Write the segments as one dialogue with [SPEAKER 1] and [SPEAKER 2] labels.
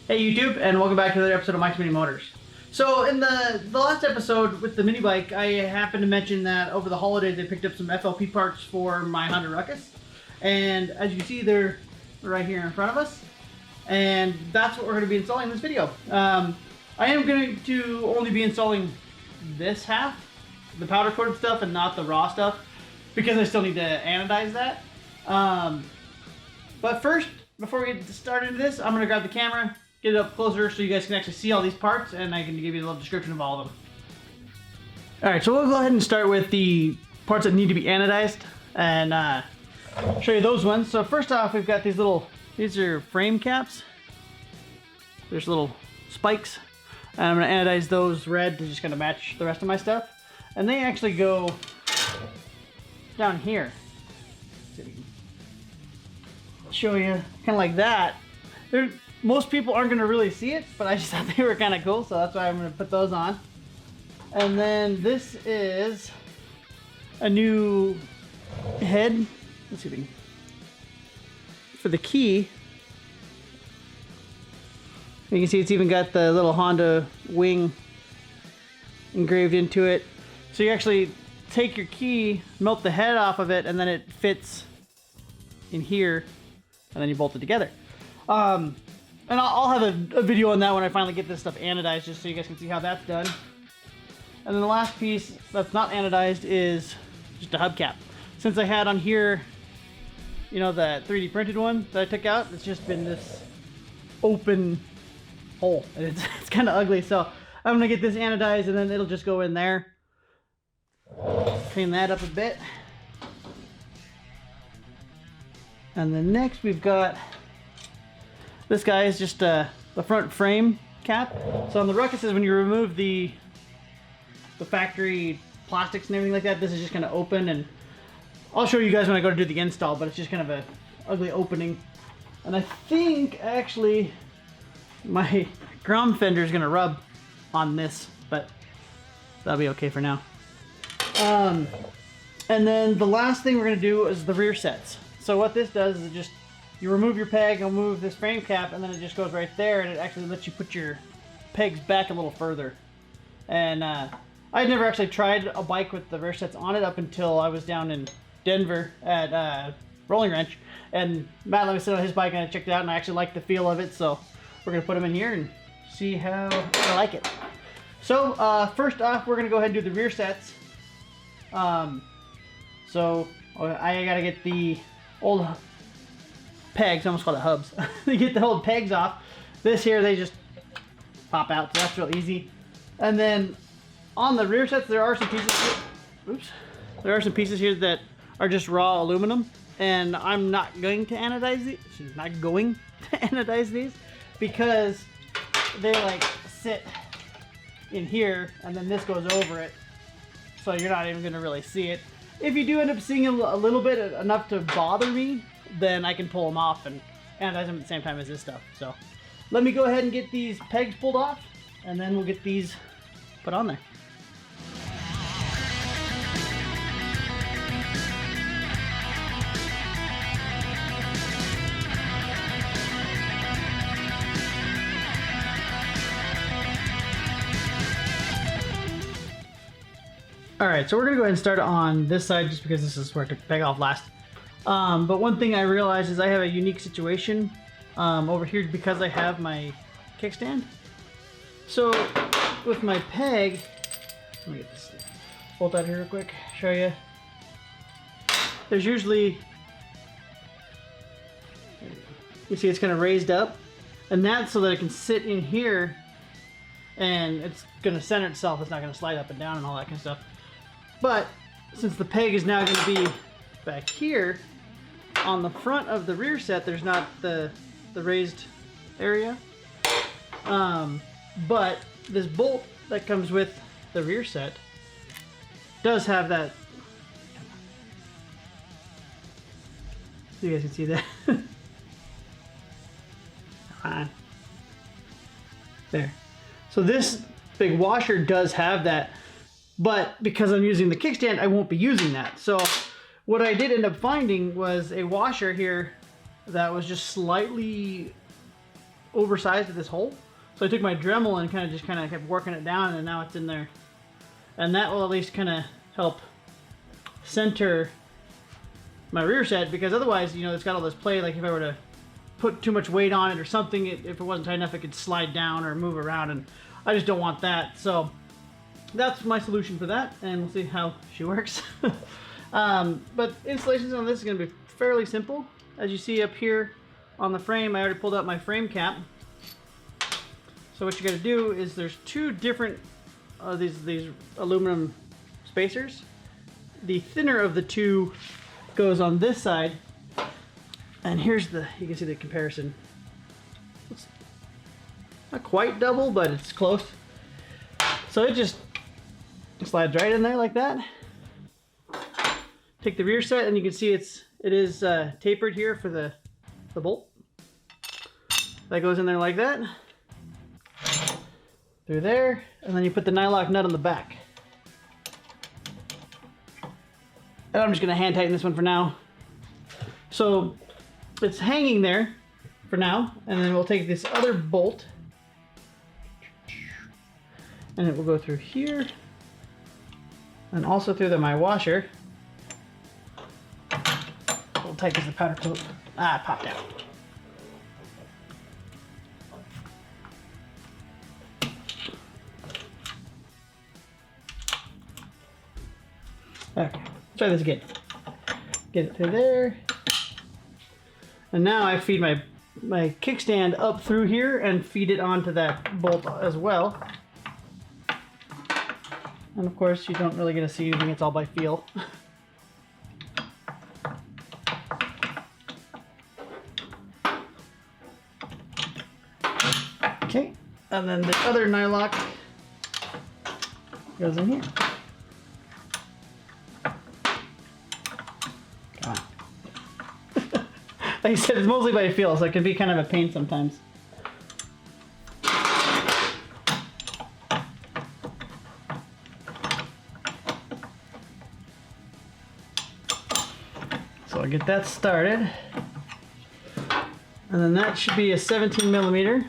[SPEAKER 1] Hey YouTube, and welcome back to another episode of Mike's Mini Motors. So in the last episode with the mini bike, I happened to mention that over the holidays I picked up some FLP parts for my Honda Ruckus. And as you can see, they're right here in front of us. And that's what we're going to be installing in this video. I am going to only be installing this half, the powder coated stuff, and not the raw stuff, because I still need to anodize that. But first, before we get started into this, I'm going to grab the camera, get it up closer so you guys can actually see all these parts, and I can give you a little description of all of them. Alright, so we'll go ahead and start with the parts that need to be anodized and show you those ones. So first off, we've got these are frame caps. There's little spikes. And I'm going to anodize those red to just kind of match the rest of my stuff. And they actually go down here. I'll show you kind of like that. Most people aren't going to really see it, but I just thought they were kind of cool, so that's why I'm going to put those on. And then this is a new head. Let's see if we can, for the key. You can see it's even got the little Honda wing engraved into it. So you actually take your key, melt the head off of it, and then it fits in here, and then you bolt it together. And I'll have a video on that when I finally get this stuff anodized, just so you guys can see how that's done. And then the last piece that's not anodized is just a hubcap. Since I had on here, you know, the 3D printed one that I took out, it's just been this open hole, and it's kind of ugly. So I'm gonna get this anodized, and then it'll just go in there. Clean that up a bit. And then next we've got, this guy is just the front frame cap. So on the Ruckuses, when you remove the factory plastics and everything like that, this is just kind of open, and I'll show you guys when I go to do the install, but it's just kind of a ugly opening. And I think actually my grom fender is gonna rub on this, but that'll be okay for now. And then the last thing we're gonna do is the rear sets. So what this does is it just, you remove your peg, you'll move this frame cap, and then it just goes right there, and it actually lets you put your pegs back a little further. And I'd never actually tried a bike with the rear sets on it up until I was down in Denver at Rolling Wrench, and Matt let me sit on his bike and I checked it out, and I actually liked the feel of it, so we're going to put them in here and see how I like it. So first off, we're going to go ahead and do the rear sets. So I got to get the old pegs, I almost called it hubs. They get the old pegs off. This here, they just pop out, so that's real easy. And then on the rear sets, there are some pieces here. Oops. There are some pieces here that are just raw aluminum, and I'm not going to anodize these. Not going to anodize these because they like sit in here, and then this goes over it, so you're not even going to really see it. If you do end up seeing a little bit, enough to bother me, then I can pull them off and anodize them at the same time as this stuff. So let me go ahead and get these pegs pulled off, and then we'll get these put on there. Alright, so we're going to go ahead and start on this side just because this is where I took the peg off last. But one thing I realized is I have a unique situation over here because I have my kickstand. So with my peg, let me get this bolt out here real quick, show you. There's usually, you see it's kind of raised up, and that's so that it can sit in here and it's going to center itself. It's not going to slide up and down and all that kind of stuff. But since the peg is now going to be back here, on the front of the rear set, there's not the raised area. But this bolt that comes with the rear set does have that. So you guys can see that. Fine. There. So this big washer does have that. But because I'm using the kickstand, I won't be using that. So what I did end up finding was a washer here that was just slightly oversized at this hole. So I took my Dremel and kind of kept working it down, and now it's in there. And that will at least kind of help center my rear set, because otherwise, you know, it's got all this play. Like if I were to put too much weight on it or something, if it wasn't tight enough, it could slide down or move around, and I just don't want that. So that's my solution for that, and we'll see how she works. But installations on this is going to be fairly simple. As you see up here on the frame, I already pulled out my frame cap. So what you got to do is there's two different these aluminum spacers. The thinner of the two goes on this side, and here's you can see the comparison. It's not quite double, but it's close. So it just slides right in there like that. Take the rear set, and you can see it is tapered here for the bolt. That goes in there like that, through there, and then you put the nylock nut on the back. And I'm just gonna hand tighten this one for now. So it's hanging there for now, and then we'll take this other bolt, and it will go through here, and also through my washer. We'll tight as the powder coat. Ah, it popped out. Okay, try this again. Get it through there. And now I feed my kickstand up through here and feed it onto that bolt as well. And of course, you don't really get to see anything, it's all by feel. Okay, and then the other nylock goes in here. Come on. Like I said, it's mostly by feel, so it can be kind of a pain sometimes. So I'll get that started. And then that should be a 17 millimeter.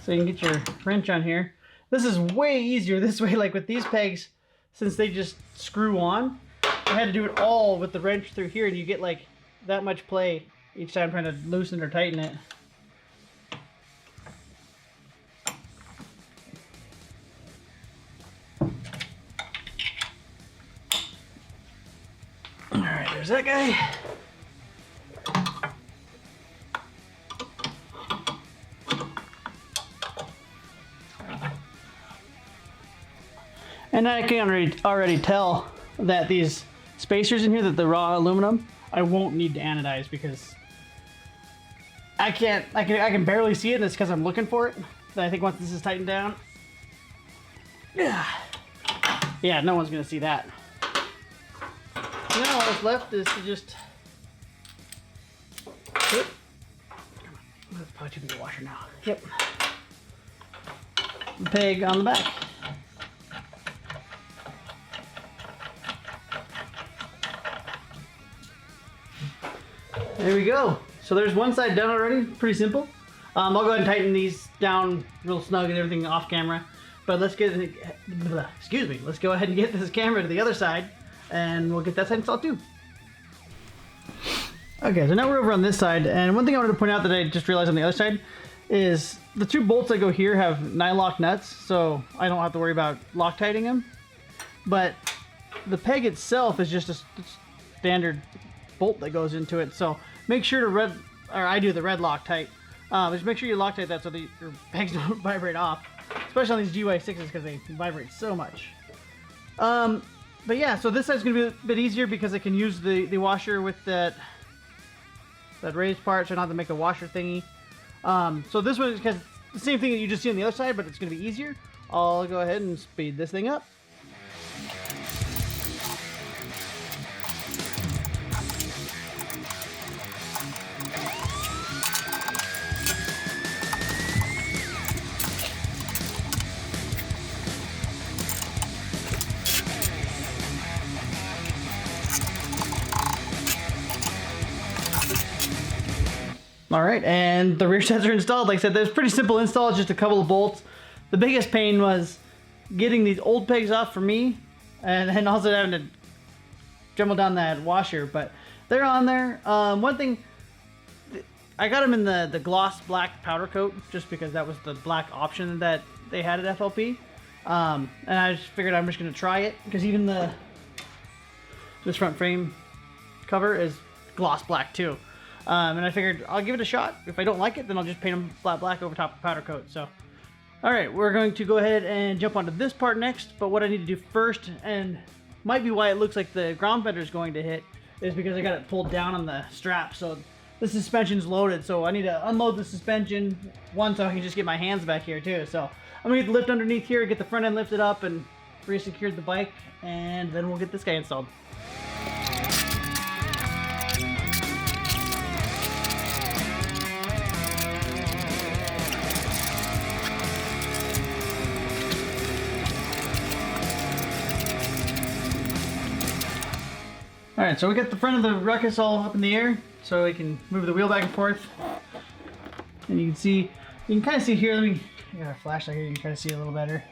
[SPEAKER 1] So you can get your wrench on here. This is way easier this way, like with these pegs, since they just screw on. I had to do it all with the wrench through here, and you get like that much play each time trying to loosen or tighten it. Alright, there's that guy. And I can already tell that these spacers in here, that the raw aluminum, I won't need to anodize, because I can barely see it, and it's because I'm looking for it. But I think once this is tightened down, yeah, no one's gonna see that. Now all that's left is to just put, that's probably too big a washer now. Yep. The peg on the back. There we go. So there's one side done already, pretty simple. I'll go ahead and tighten these down real snug and everything off camera. But let's get, excuse me, let's go ahead and get this camera to the other side, and we'll get that side installed too. Okay, so now we're over on this side, and one thing I wanted to point out that I just realized on the other side is the two bolts that go here have nylock nuts, so I don't have to worry about Loctiting them. But the peg itself is just a standard bolt that goes into it, so make sure to I do the red Loctite. Just make sure you Loctite that so that your pegs don't vibrate off, especially on these GY6s because they vibrate so much. But yeah, so this side's gonna be a bit easier because I can use the washer with that raised part, so I don't have to make a washer thingy. So this one is the same thing that you just see on the other side, but it's gonna be easier. I'll go ahead and speed this thing up. All right, and the rear sets are installed. Like I said, there's pretty simple install. It's just a couple of bolts. The biggest pain was getting these old pegs off for me, and then also having to jumble down that washer. But they're on there. One thing, I got them in the gloss black powder coat just because that was the black option that they had at FLP. And I just figured I'm just gonna try it because even this front frame cover is gloss black too. And I figured I'll give it a shot. If I don't like it, then I'll just paint them flat black over top of powder coat. So, all right, we're going to go ahead and jump onto this part next. But what I need to do first, and might be why it looks like the ground fender is going to hit, is because I got it pulled down on the strap. So the suspension's loaded. So I need to unload the suspension, one, so I can just get my hands back here too. So I'm gonna get the lift underneath here, get the front end lifted up, and re-secured the bike, and then we'll get this guy installed. All right, so we got the front of the Ruckus all up in the air, so we can move the wheel back and forth. And you can kind of see here. I got a flashlight here. You can kind of see a little better.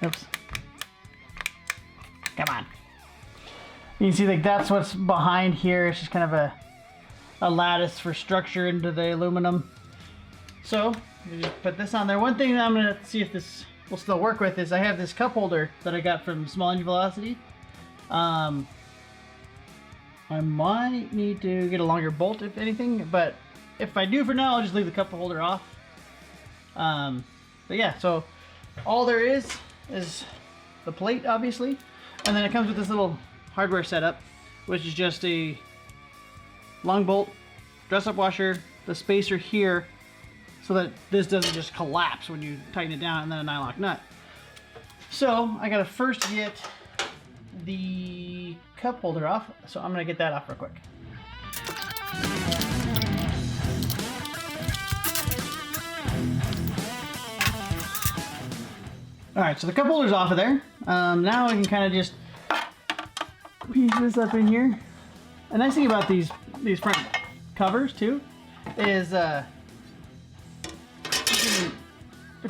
[SPEAKER 1] Oops. Come on. You can see like that's what's behind here. It's just kind of a lattice for structure into the aluminum. So you just put this on there. One thing that I'm gonna see if this will still work with is I have this cup holder that I got from Small Engine Velocity. I might need to get a longer bolt if anything, but if I do for now, I'll just leave the cup holder off. But yeah, so all there is the plate, obviously, and then it comes with this little hardware setup, which is just a long bolt, dress-up washer, the spacer here, so that this doesn't just collapse when you tighten it down, and then a nylon nut. So I gotta first get the cup holder off, so I'm gonna get that off real quick. All right, so the cup holder's off of there. Now I can kind of just piece this up in here. A nice thing about these front covers too is if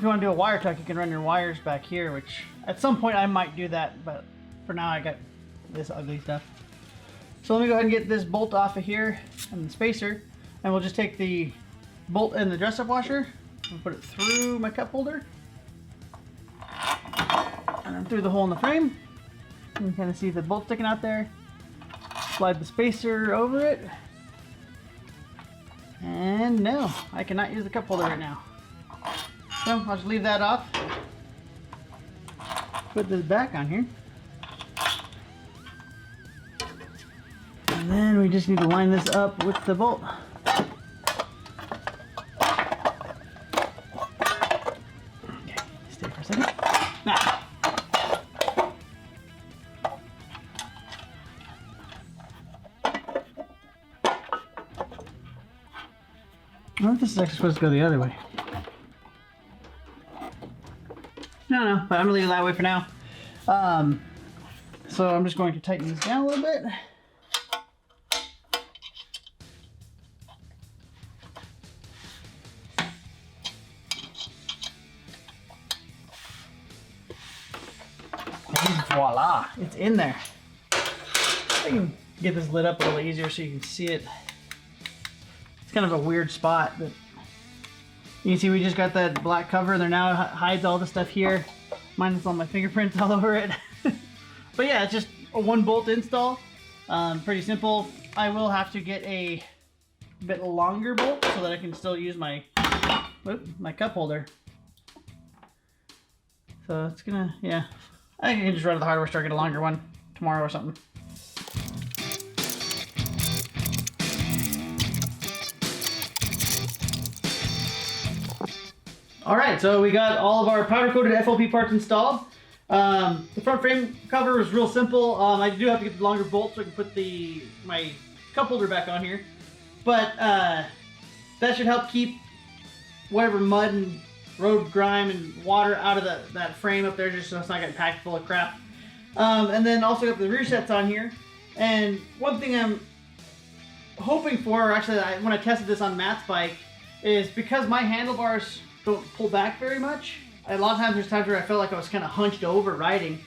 [SPEAKER 1] you want to do a wire tuck, you can run your wires back here, which at some point I might do that, but for now I got this ugly stuff. So let me go ahead and get this bolt off of here and the spacer, and we'll just take the bolt and the dress-up washer and put it through my cup holder and then through the hole in the frame. You can kind of see the bolt sticking out there. Slide the spacer over it, and no, I cannot use the cup holder right now. So I'll just leave that off. Put this back on here. And then we just need to line this up with the bolt. Okay, stay for a second. Now. I wonder if this is actually supposed to go the other way. No, but I'm gonna leave it that way for now. So I'm just going to tighten these down a little bit. And voila, it's in there. I can get this lit up a little easier so you can see it. It's kind of a weird spot, but you can see we just got that black cover there now. It hides all the stuff here. Minus all my fingerprints all over it. But yeah, it's just a 1-bolt install. Pretty simple. I will have to get a bit longer bolt so that I can still use my cup holder. So it's gonna, yeah. I think I can just run to the hardware store, get a longer one tomorrow or something. Alright, so we got all of our powder coated FLP parts installed. The front frame cover is real simple. I do have to get the longer bolt so I can put my cup holder back on here. But that should help keep whatever mud and road grime and water out of that frame up there, just so it's not getting packed full of crap. And then also got the rear sets on here. And one thing I'm hoping for, or actually when I tested this on Matt's bike, is because my handlebars don't pull back very much. A lot of times there's times where I felt like I was kind of hunched over riding,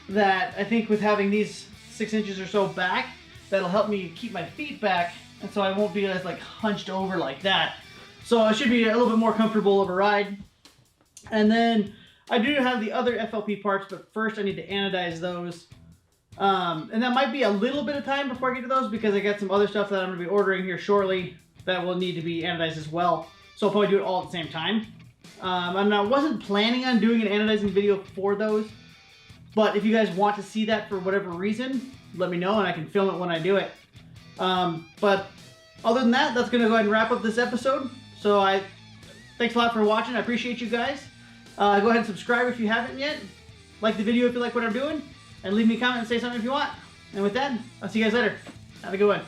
[SPEAKER 1] that I think with having these 6 inches or so back, that'll help me keep my feet back, and so I won't be as like hunched over like that. So I should be a little bit more comfortable of a ride. And then I do have the other FLP parts, but first I need to anodize those. And that might be a little bit of time before I get to those, because I got some other stuff that I'm going to be ordering here shortly that will need to be anodized as well. So I'll probably do it all at the same time. And I wasn't planning on doing an anodizing video for those, but if you guys want to see that for whatever reason, let me know and I can film it when I do it. But other than that, that's going to go ahead and wrap up this episode. So thanks a lot for watching. I appreciate you guys. Go ahead and subscribe if you haven't yet. Like the video if you like what I'm doing. And leave me a comment and say something if you want. And with that, I'll see you guys later. Have a good one.